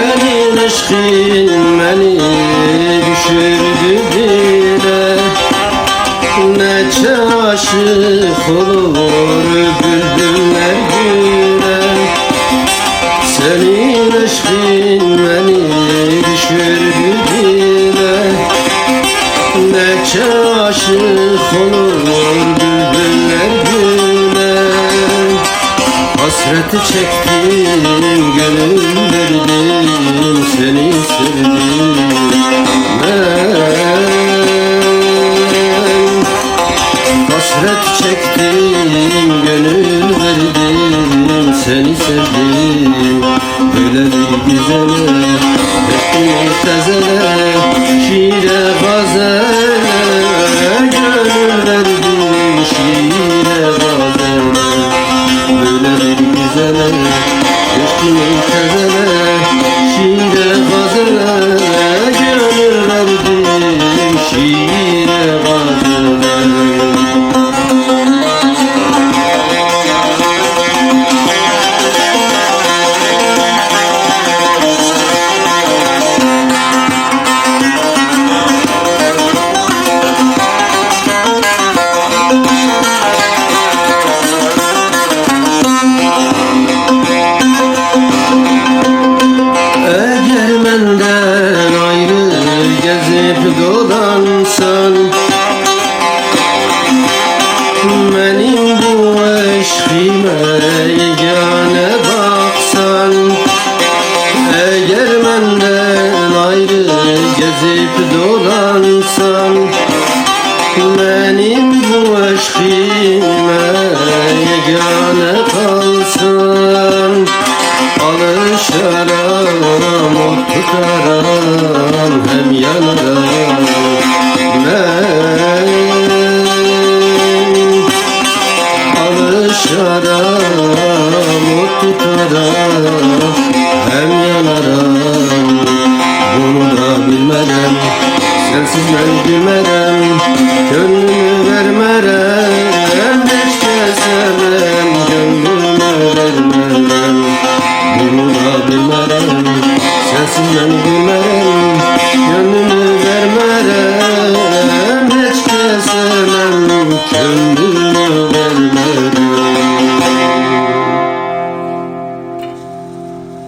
Senin aşkın beni düşürdü dile, neçe aşık olur bülbüller güle. Senin aşkın beni düşürdü dile, neçe aşık olur bülbüller güle. Hasreti çektim, gönül verdim, seni sevdim ben. Hasret çektim, gönül verdim, seni sevdim. Böyle bir güzele, ettim tezele, şiire gazele, gönül verdim, şiire gazele. Böyle bir güzele, ettim tezele, şiire gazele, gönül verdim, şiire gazele. Benden ayrı gezip dolansan, benim bu eşkime yegane baksan. Eğer benden ayrı gezip dolansan, benim bu eşkime yegane kalsan. Alışaram, ot tutaram, hem yanaram ben. Alışaram, ot tutaram, hem yanaram. Bunu da bilmerem, sensiz ben gülmerem, gönlümü vermerem, hiç kesemem, gönlümü vermerem. Bunu da bilmerem, sensiz ben gülmerem, gönlümü vermerem, hiç kesemem, gönlümü